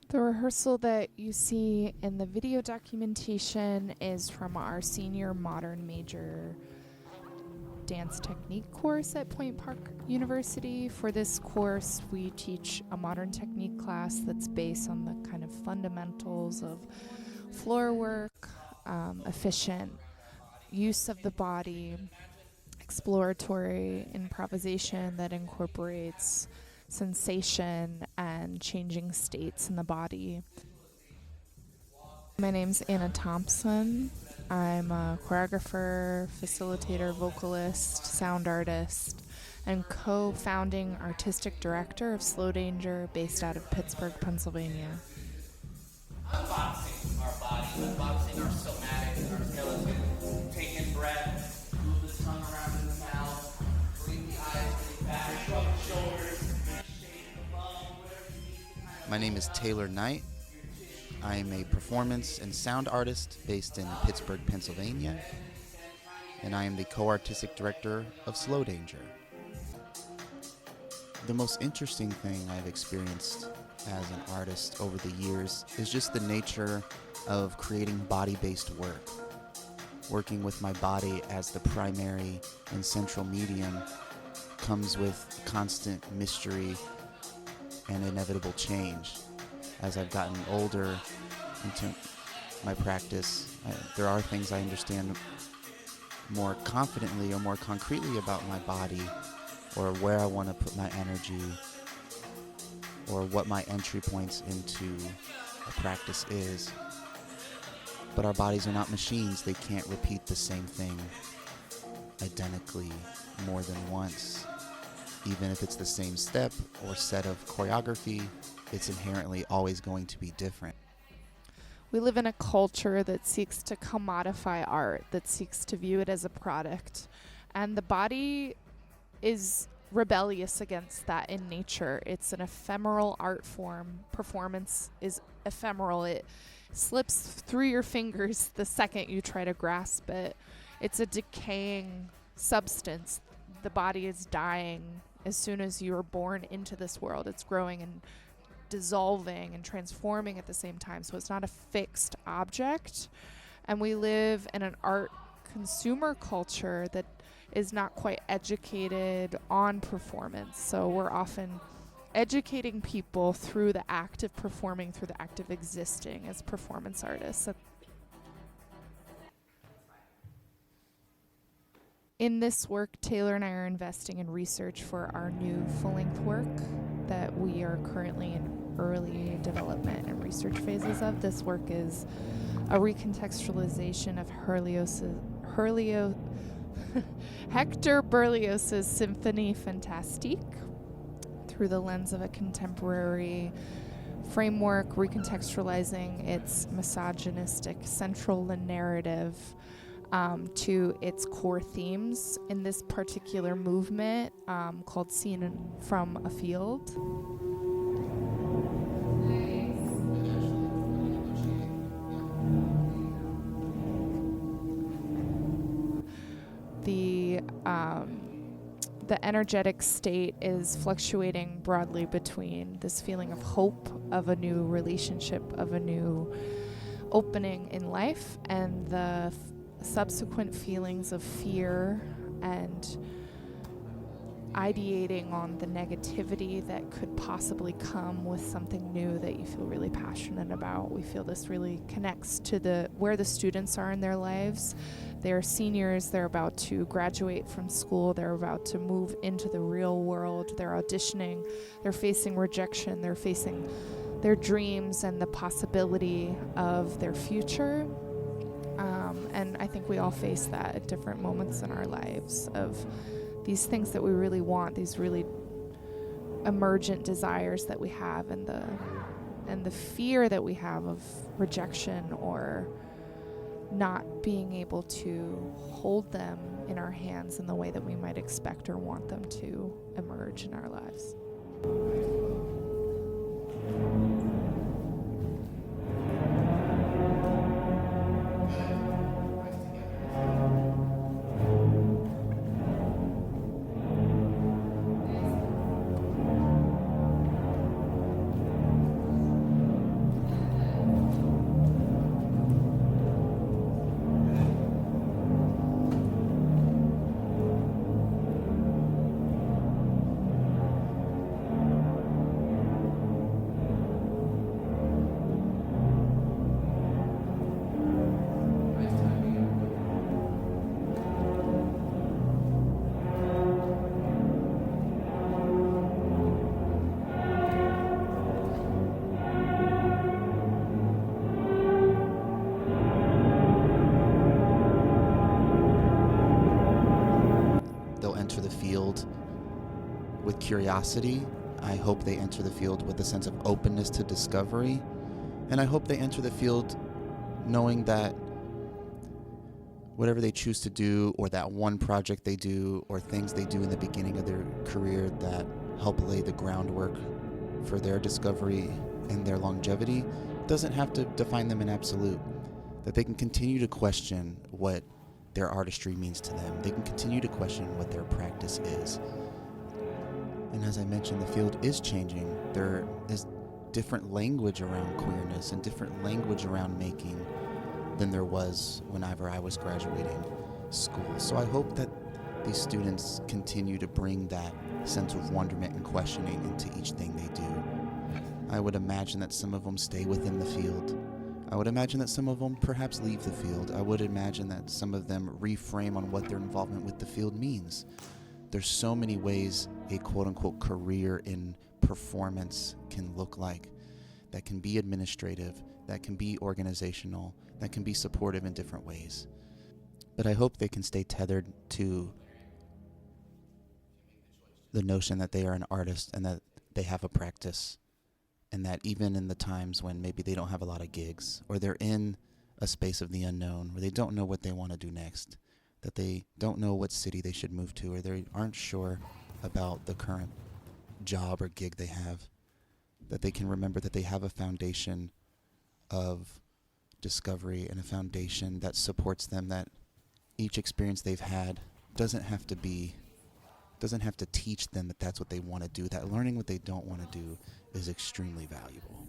The rehearsal that you see in the video documentation is from our senior modern major dance technique course at Point Park University. For this course, we teach a modern technique class that's based on the kind of fundamentals of floor work, efficient use of the body, exploratory improvisation that incorporates sensation and changing states in the body. My name's Anna Thompson. I'm a choreographer, facilitator, vocalist, sound artist, and co-founding artistic director of Slowdanger based out of Pittsburgh, Pennsylvania. Unboxing our body, unboxing our somatics, our skeleton, take in breath, move the tongue around in the mouth, breathe the eyes really fast, shrug the shoulders, shake the bum, whatever you need to kind of... My name is Taylor Knight. I am a performance and sound artist based in Pittsburgh, Pennsylvania, and I am the co-artistic director of Slowdanger. The most interesting thing I've experienced as an artist over the years is just the nature of creating body-based work. Working with my body as the primary and central medium comes with constant mystery and inevitable change. As I've gotten older into my practice, there are things I understand more confidently or more concretely about my body, or where I want to put my energy, or what my entry points into a practice is. But our bodies are not machines. They can't repeat the same thing identically more than once. Even if it's the same step or set of choreography, it's inherently always going to be different. We live in a culture that seeks to commodify art, that seeks to view it as a product. And the body is rebellious against that in nature. It's an ephemeral art form. Performance is ephemeral. It slips through your fingers the second you try to grasp it. It's a decaying substance. The body is dying as soon as you are born into this world. It's growing and dissolving and transforming at the same time. So it's not a fixed object. And we live in an art consumer culture that is not quite educated on performance. So we're often educating people through the act of performing, through the act of existing as performance artists. In this work, Taylor and I are investing in research for our new full-length work that we are currently in early development and research phases of. This work is a recontextualization of Hector Berlioz's Symphonie Fantastique through the lens of a contemporary framework, recontextualizing its misogynistic central narrative to its core themes in this particular movement called Seen from a Field. The energetic state is fluctuating broadly between this feeling of hope, of a new relationship, of a new opening in life, and the subsequent feelings of fear and ideating on the negativity that could possibly come with something new that you feel really passionate about. We feel this really connects to where the students are in their lives. They're seniors, they're about to graduate from school, they're about to move into the real world, they're auditioning, they're facing rejection, they're facing their dreams and the possibility of their future. And I think we all face that at different moments in our lives, of these things that we really want, these really emergent desires that we have, and the fear that we have of rejection or not being able to hold them in our hands in the way that we might expect or want them to emerge in our lives. field with curiosity. I hope they enter the field with a sense of openness to discovery. And I hope they enter the field knowing that whatever they choose to do, or that one project they do, or things they do in the beginning of their career that help lay the groundwork for their discovery and their longevity, doesn't have to define them in absolute. That they can continue to question what their artistry means to them. They can continue to question what their practice is. And as I mentioned, the field is changing. There is different language around queerness and different language around making than there was whenever I was graduating school. So I hope that these students continue to bring that sense of wonderment and questioning into each thing they do. I would imagine that some of them stay within the field. I would imagine that some of them perhaps leave the field. I would imagine that some of them reframe on what their involvement with the field means. There's so many ways a quote-unquote career in performance can look like. That can be administrative, that can be organizational, that can be supportive in different ways. But I hope they can stay tethered to the notion that they are an artist and that they have a practice, and that even in the times when maybe they don't have a lot of gigs, or they're in a space of the unknown where they don't know what they want to do next, that they don't know what city they should move to, or they aren't sure about the current job or gig they have, that they can remember that they have a foundation of discovery and a foundation that supports them, that each experience they've had doesn't have to teach them that that's what they want to do, that learning what they don't want to do is extremely valuable.